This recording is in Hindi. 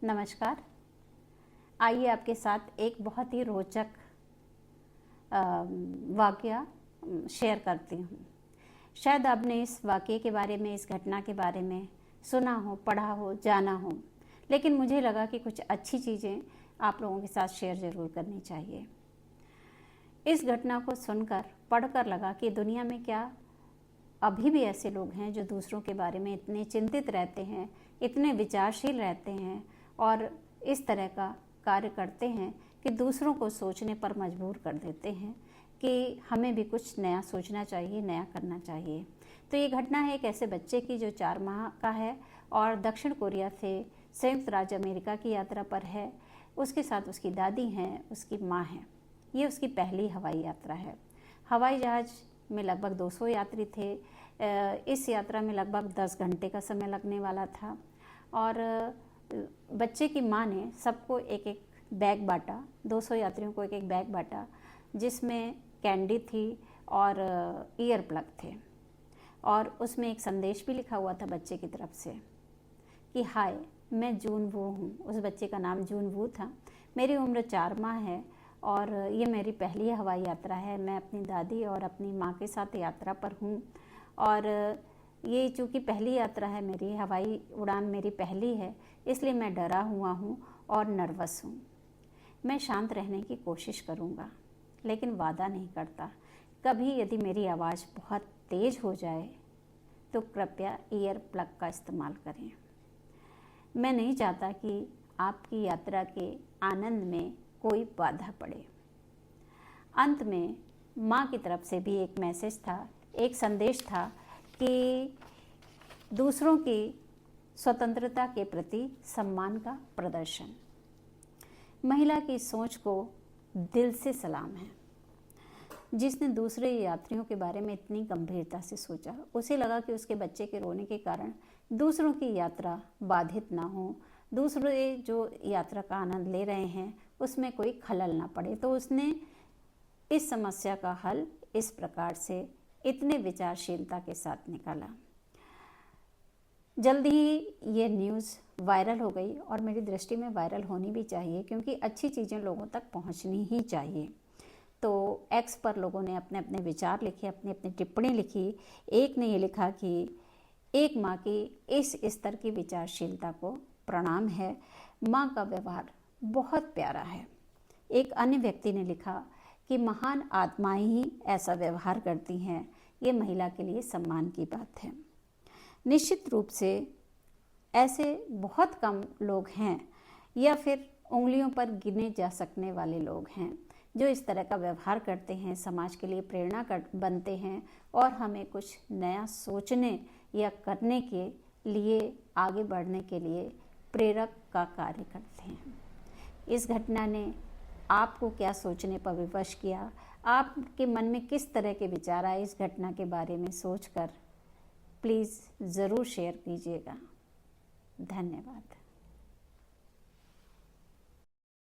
नमस्कार। आइए आपके साथ एक बहुत ही रोचक वाकया शेयर करती हूँ। शायद आपने इस वाकये के बारे में, इस घटना के बारे में सुना हो, पढ़ा हो, जाना हो, लेकिन मुझे लगा कि कुछ अच्छी चीज़ें आप लोगों के साथ शेयर ज़रूर करनी चाहिए। इस घटना को सुनकर, पढ़कर लगा कि दुनिया में क्या अभी भी ऐसे लोग हैं जो दूसरों के बारे में इतने चिंतित रहते हैं, इतने विचारशील रहते हैं और इस तरह का कार्य करते हैं कि दूसरों को सोचने पर मजबूर कर देते हैं कि हमें भी कुछ नया सोचना चाहिए, नया करना चाहिए। तो ये घटना है एक ऐसे बच्चे की जो 4 माह का है और दक्षिण कोरिया से संयुक्त राज्य अमेरिका की यात्रा पर है। उसके साथ उसकी दादी हैं, उसकी माँ हैं। ये उसकी पहली हवाई यात्रा है। हवाई जहाज़ में लगभग 200 यात्री थे। इस यात्रा में लगभग 10 घंटे का समय लगने वाला था और बच्चे की माँ ने सबको एक एक बैग बांटा, 200 यात्रियों को एक एक बैग बांटा, जिसमें कैंडी थी और ईयर प्लग थे और उसमें एक संदेश भी लिखा हुआ था बच्चे की तरफ से कि हाय, मैं जून वू हूँ। उस बच्चे का नाम जून वू था। मेरी उम्र 4 माह है और ये मेरी पहली हवाई यात्रा है। मैं अपनी दादी और अपनी माँ के साथ यात्रा पर हूँ और ये चूँकि पहली यात्रा है मेरी, हवाई उड़ान मेरी पहली है, इसलिए मैं डरा हुआ हूँ और नर्वस हूँ। मैं शांत रहने की कोशिश करूँगा, लेकिन वादा नहीं करता। कभी यदि मेरी आवाज़ बहुत तेज़ हो जाए तो कृपया ईयर प्लग का इस्तेमाल करें। मैं नहीं चाहता कि आपकी यात्रा के आनंद में कोई बाधा पड़े। अंत में माँ की तरफ से भी एक मैसेज था, एक संदेश था कि दूसरों की स्वतंत्रता के प्रति सम्मान का प्रदर्शन। महिला की सोच को दिल से सलाम है। जिसने दूसरे यात्रियों के बारे में इतनी गंभीरता से सोचा, उसे लगा कि उसके बच्चे के रोने के कारण दूसरों की यात्रा बाधित ना हो, दूसरे जो यात्रा का आनंद ले रहे हैं उसमें कोई खलल ना पड़े। तो उसने इस समस्या का हल इस प्रकार से इतने विचारशीलता के साथ निकाला। जल्दी ही ये न्यूज़ वायरल हो गई और मेरी दृष्टि में वायरल होनी भी चाहिए, क्योंकि अच्छी चीज़ें लोगों तक पहुंचनी ही चाहिए। तो एक्स पर लोगों ने अपने अपने विचार लिखे, अपनी अपनी टिप्पणी लिखी। एक ने ये लिखा कि एक माँ की इस स्तर की विचारशीलता को प्रणाम है, माँ का व्यवहार बहुत प्यारा है। एक अन्य व्यक्ति ने लिखा कि महान आत्माएं ही ऐसा व्यवहार करती हैं, ये महिला के लिए सम्मान की बात है। निश्चित रूप से ऐसे बहुत कम लोग हैं या फिर उंगलियों पर गिने जा सकने वाले लोग हैं जो इस तरह का व्यवहार करते हैं, समाज के लिए प्रेरणा बनते हैं और हमें कुछ नया सोचने या करने के लिए, आगे बढ़ने के लिए प्रेरक का कार्य करते हैं। इस घटना ने आपको क्या सोचने पर विवश किया? आपके मन में किस तरह के विचार आए इस घटना के बारे में सोचकर? प्लीज़ ज़रूर शेयर कीजिएगा। धन्यवाद।